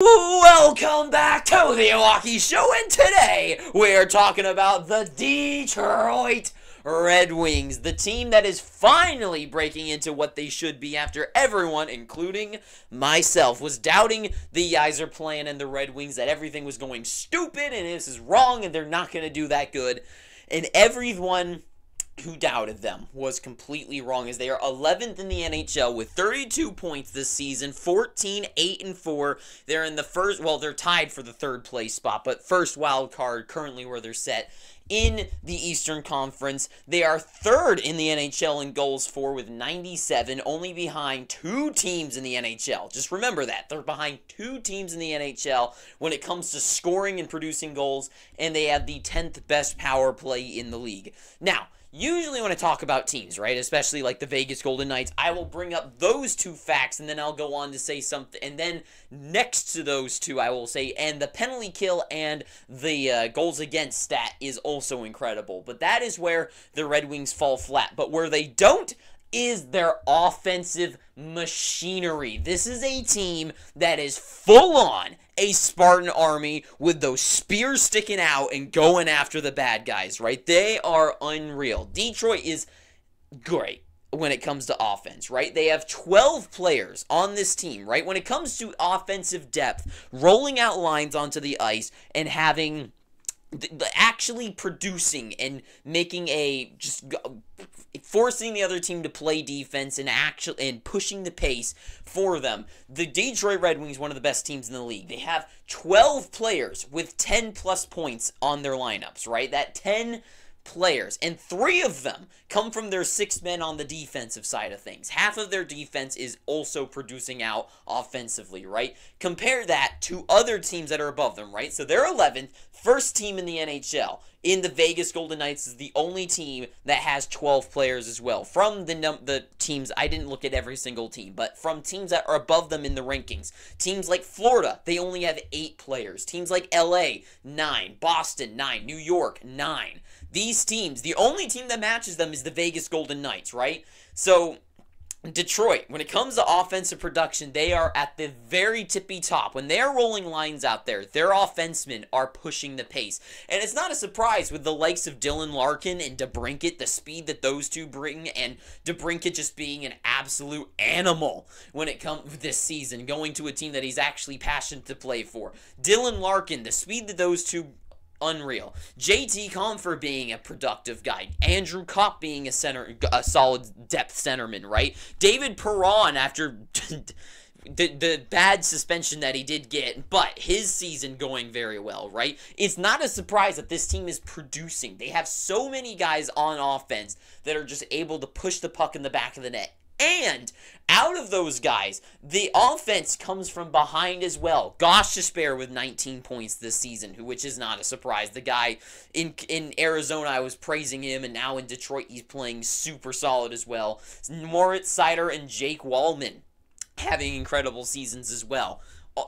Welcome back to the Milwaukee Show, and today we're talking about the Detroit Red Wings, the team that is finally breaking into what they should be after everyone, including myself, was doubting the Yzer plan and the Red Wings, that everything was going stupid and this is wrong and they're not going to do that good. And everyone who doubted them was completely wrong, as they are 11th in the NHL with 32 points this season, 14-8-4. They're in the first, well, they're tied for the third place spot, but first wild card currently where they're set in the Eastern Conference. They are third in the NHL in goals for with 97, only behind two teams in the NHL. Just remember that. They're behind two teams in the NHL when it comes to scoring and producing goals, and they have the 10th best power play in the league. Now, usually when I talk about teams, right, especially like the Vegas Golden Knights, I will bring up those two facts, and then I'll go on to say something, and then next to those two I will say, and the penalty kill and the goals against stat is also incredible. But that is where the Red Wings fall flat. But where they don't is their offensive machinery. This is a team that is full on a Spartan army with those spears sticking out and going after the bad guys, right? They are unreal. Detroit is great when it comes to offense, right? They have 12 players on this team, right? When it comes to offensive depth, rolling out lines onto the ice and having actually producing and making forcing the other team to play defense and pushing the pace for them. The Detroit Red Wings, one of the best teams in the league. They have 12 players with 10 plus points on their lineups, right? That 10 players, and 3 of them come from their 6 men on the defensive side of things. Half of their defense is also producing out offensively, right? Compare that to other teams that are above them, right? So they're 11th, first team in the NHL. In the Vegas Golden Knights is the only team that has 12 players as well. From the teams, I didn't look at every single team, but from teams that are above them in the rankings. Teams like Florida, they only have 8 players. Teams like LA, 9. Boston, 9. New York, 9. These teams, the only team that matches them is the Vegas Golden Knights, right? So Detroit, when it comes to offensive production, they are at the very tippy top. When they're rolling lines out there, their offensemen are pushing the pace. And it's not a surprise with the likes of Dylan Larkin and DeBrincat, the speed that those two bring, and DeBrincat just being an absolute animal when it comes this season, going to a team that he's actually passionate to play for. Dylan Larkin, the speed that those two, unreal. JT Compher being a productive guy. Andrew Kopp being a solid depth centerman, right? David Perron, after the bad suspension that he did get, but his season going very well, right? It's not a surprise that this team is producing. They have so many guys on offense that are just able to push the puck in the back of the net. And out of those guys, the offense comes from behind as well. Gostisbehere with 19 points this season, which is not a surprise. The guy in Arizona, I was praising him, and now in Detroit, he's playing super solid as well. Moritz Seider and Jake Wallman having incredible seasons as well.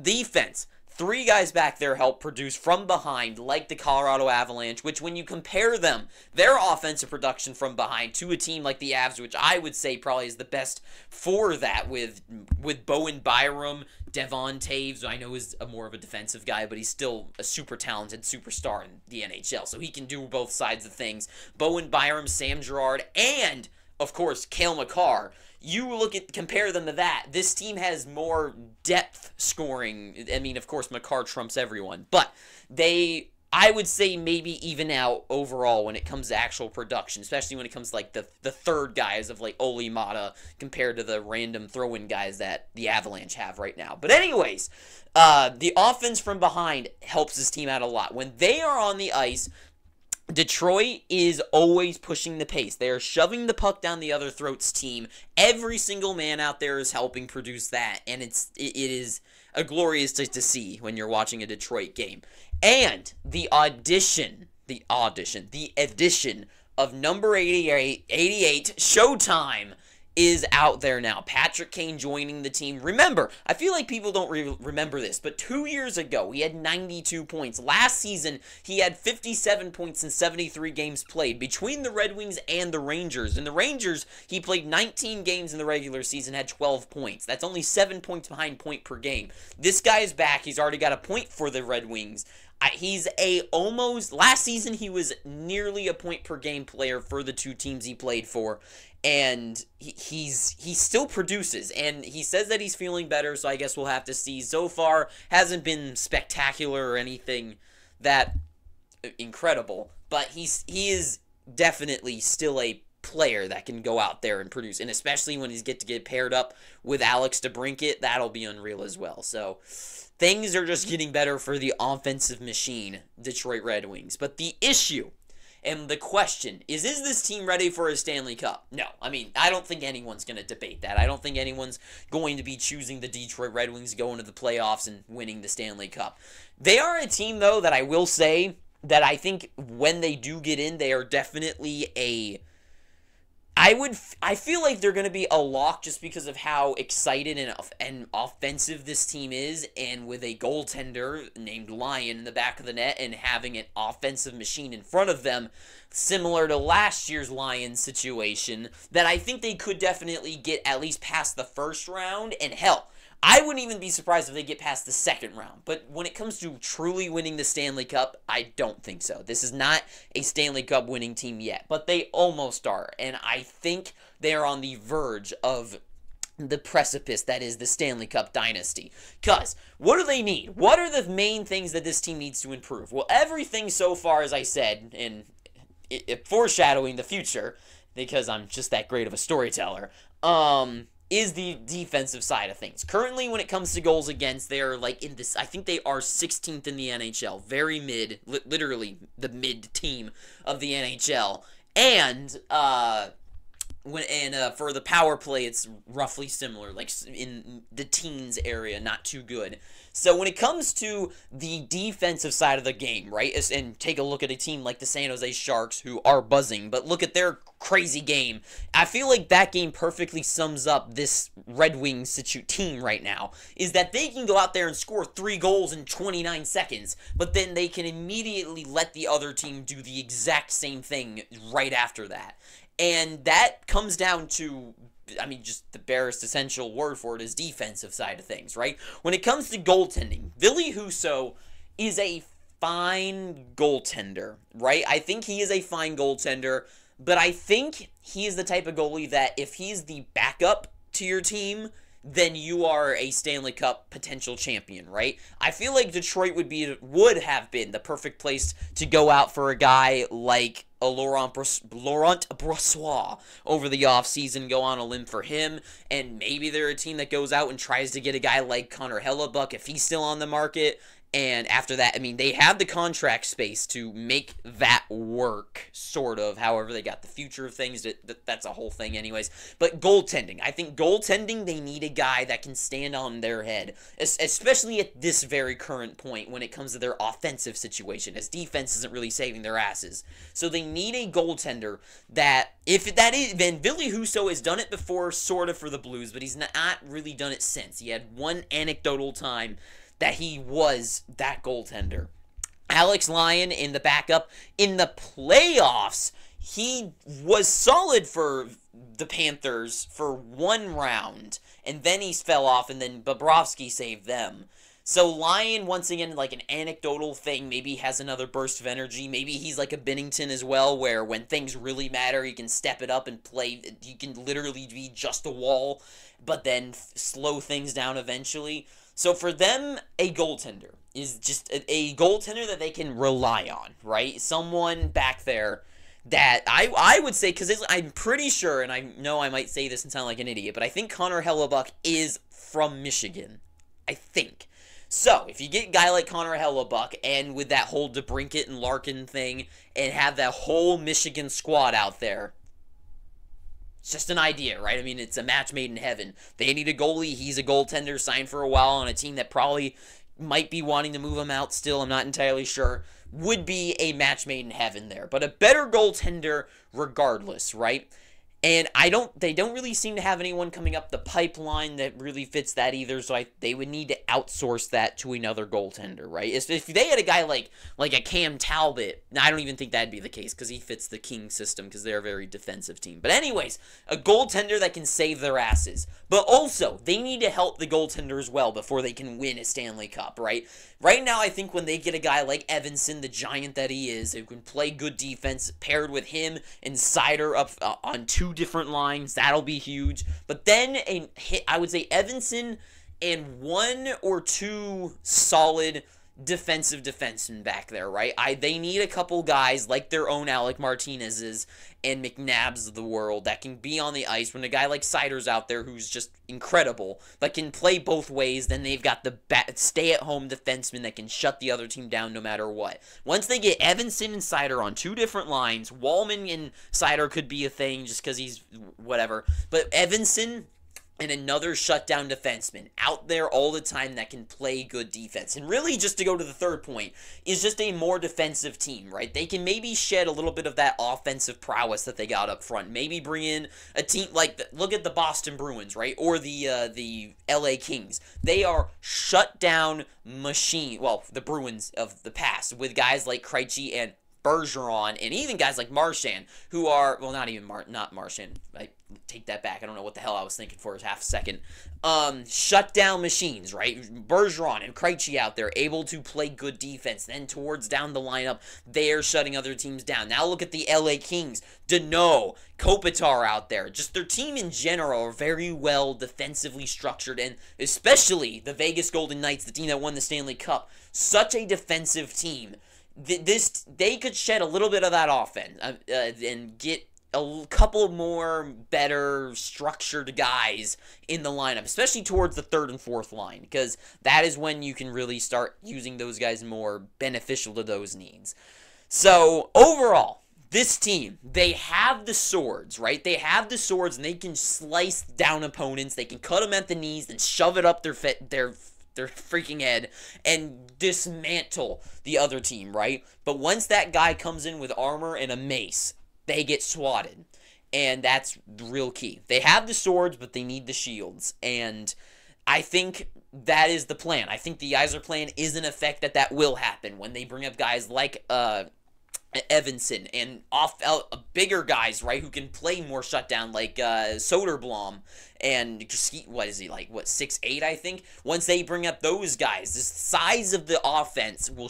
Defense. 3 guys back there help produce from behind, like the Colorado Avalanche, which when you compare them, their offensive production from behind to a team like the Avs, which I would say probably is the best for that, with Bowen Byram, Devon Taves, I know is more of a defensive guy, but he's still a super talented superstar in the NHL, so he can do both sides of things. Bowen Byram, Sam Girard, and, of course, Cale Makar. You compare them to that. This team has more depth scoring. I mean, of course, Makar trumps everyone. But I would say maybe even out overall when it comes to actual production, especially when it comes to like the third guys of like Oli Mata compared to the random throw-in guys that the Avalanche have right now. But anyways, the offense from behind helps this team out a lot. When they are on the ice, Detroit is always pushing the pace. They are shoving the puck down the other throat's team. Every single man out there is helping produce that, and it is a glorious sight to see when you're watching a Detroit game. And the addition of number 88, Showtime, is out there now. Patrick Kane joining the team. Remember, I feel like people don't remember this, but 2 years ago, he had 92 points. Last season, he had 57 points in 73 games played between the Red Wings and the Rangers. In the Rangers, he played 19 games in the regular season, had 12 points. That's only 7 points behind point per game. This guy is back. He's already got a point for the Red Wings. Last season, he was nearly a point per game player for the two teams he played for. And he still produces, and he says that he's feeling better, so I guess we'll have to see. So far, hasn't been spectacular or anything that incredible, but he is definitely still a player that can go out there and produce, and especially when he's get paired up with Alex DeBrincat, that'll be unreal as well. So things are just getting better for the offensive machine, Detroit Red Wings. But the issue and the question is this team ready for a Stanley Cup? No. I mean, I don't think anyone's going to debate that. I don't think anyone's going to be choosing the Detroit Red Wings to go into the playoffs and winning the Stanley Cup. They are a team, though, that I will say that I think when they do get in, they are definitely I feel like they're going to be a lock just because of how excited and offensive this team is, and with a goaltender named Lyon in the back of the net and having an offensive machine in front of them, similar to last year's Lions situation, that I think they could definitely get at least past the first round, and hell, I wouldn't even be surprised if they get past the second round. But when it comes to truly winning the Stanley Cup, I don't think so. This is not a Stanley Cup winning team yet, but they almost are. And I think they are on the verge of the precipice that is the Stanley Cup dynasty. Because what do they need? What are the main things that this team needs to improve? Well, everything so far, as I said, and foreshadowing the future, because I'm just that great of a storyteller, is the defensive side of things. Currently, when it comes to goals against, they're like in this, I think they are 16th in the NHL. Very mid, literally the mid team of the NHL. And for the power play, it's roughly similar, like in the teens area, not too good. So when it comes to the defensive side of the game, right, and take a look at a team like the San Jose Sharks, who are buzzing, but look at their crazy game. I feel like that game perfectly sums up this Red Wings team right now, is that they can go out there and score 3 goals in 29 seconds, but then they can immediately let the other team do the exact same thing right after that. And that comes down to, I mean, just the barest essential word for it is defensive side of things, right? When it comes to goaltending, Ville Husso is a fine goaltender, right? I think he is a fine goaltender, but I think he is the type of goalie that if he's the backup to your team, then you are a Stanley Cup potential champion, right? I feel like Detroit would have been the perfect place to go out for a guy like a Laurent Brossoit over the offseason, go on a limb for him, and maybe they're a team that goes out and tries to get a guy like Connor Hellebuck if he's still on the market. And after that, I mean, they have the contract space to make that work, sort of. However, they got the future of things. That's a whole thing anyways. But goaltending. I think goaltending, they need a guy that can stand on their head, especially at this very current point when it comes to their offensive situation, as defense isn't really saving their asses. So they need a goaltender that, then Ville Husso has done it before, sort of, for the Blues, but he's not really done it since. He had one anecdotal time that he was that goaltender. Alex Lyon in the backup. In the playoffs, he was solid for the Panthers for 1 round, and then he fell off, and then Bobrovsky saved them. So Lyon, once again, like an anecdotal thing, maybe he has another burst of energy. Maybe he's like a Binnington as well, where when things really matter, he can step it up and play. He can literally be just a wall, but then slow things down eventually. So for them, a goaltender is just a goaltender that they can rely on, right? Someone back there that I would say, because I'm pretty sure, and I know I might say this and sound like an idiot, but I think Connor Hellebuck is from Michigan. I think. So, if you get a guy like Connor Hellebuck, and with that whole DeBrincat and Larkin thing, and have that whole Michigan squad out there, it's just an idea, right? I mean, it's a match made in heaven. They need a goalie. He's a goaltender, signed for a while on a team that probably might be wanting to move him out still. I'm not entirely sure. Would be a match made in heaven there. But a better goaltender regardless, right? And they don't really seem to have anyone coming up the pipeline that really fits that either, so they would need to outsource that to another goaltender, right? If they had a guy like a Cam Talbot, I don't even think that'd be the case, because he fits the King system, because they're a very defensive team. But anyways, a goaltender that can save their asses. But also, they need to help the goaltender as well before they can win a Stanley Cup, right? Right now, I think when they get a guy like Evanson, the giant that he is, who can play good defense, paired with him and Seider up on two different lines, that'll be huge. But then, I would say Evanson and one or two solid defensive defensemen back there, right? They need a couple guys like their own Alec Martinez's and McNabbs of the world that can be on the ice when a guy like Seider's out there who's just incredible, but can play both ways. Then they've got the stay-at-home defenseman that can shut the other team down no matter what. Once they get Evanson and Seider on two different lines, Wallman and Seider could be a thing just because he's whatever, but Evanson and another shutdown defenseman out there all the time that can play good defense. And really, just to go to the third point, is just a more defensive team, right? They can maybe shed a little bit of that offensive prowess that they got up front. Maybe bring in a team like, look at the Boston Bruins, right? Or the LA Kings. They are shutdown machine. Well, the Bruins of the past, with guys like Krejci and Bergeron, and even guys like Marchand, who are, well, not Marchand, I take that back, I don't know what the hell I was thinking for a half a second, shutdown machines, right? Bergeron and Krejci out there, able to play good defense, then towards down the lineup, they're shutting other teams down. Now look at the LA Kings, Deneau, Kopitar out there, just their team in general are very well defensively structured, and especially the Vegas Golden Knights, the team that won the Stanley Cup, such a defensive team. They could shed a little bit of that offense and get a couple more better structured guys in the lineup, especially towards the third and fourth line, because that is when you can really start using those guys more beneficial to those needs. So overall, this team, they have the swords, right? They have the swords, and they can slice down opponents. They can cut them at the knees and shove it up their freaking head and dismantle the other team, right? But once that guy comes in with armor and a mace, they get swatted. And that's the real key. They have the swords, but they need the shields. And I think that is the plan. I think the Yzer plan is in effect that will happen when they bring up guys like Evanson and bigger guys, right, who can play more shutdown, like Soderblom, and what is he, like, 6'8", I think? Once they bring up those guys, the size of the offense will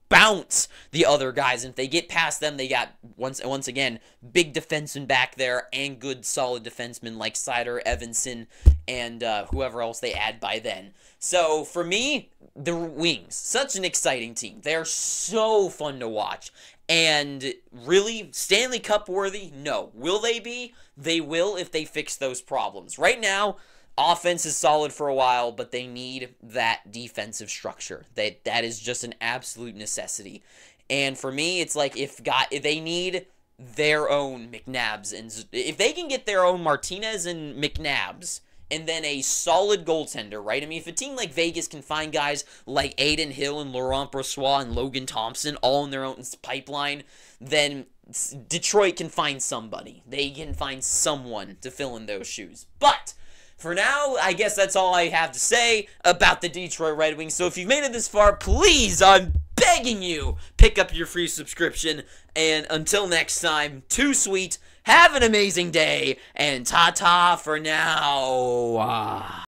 bounce the other guys, and if they get past them, they got, once again, big defensemen back there, and good, solid defensemen like Seider, Evanson, and whoever else they add by then. So, for me, the Wings, such an exciting team. They're so fun to watch. And really, Stanley Cup worthy? No. Will they be? They will if they fix those problems. Right now, offense is solid for a while, but they need that defensive structure. That is just an absolute necessity. And for me, it's like if they need their own McNabbs, and if they can get their own Martinez and McNabbs, and then a solid goaltender, right? I mean, if a team like Vegas can find guys like Aiden Hill and Laurent Brossoit and Logan Thompson all in their own pipeline, then Detroit can find somebody. They can find someone to fill in those shoes. But for now, I guess that's all I have to say about the Detroit Red Wings. So if you've made it this far, please, I'm begging you, pick up your free subscription. And until next time, too sweet. Have an amazing day, and ta-ta for now.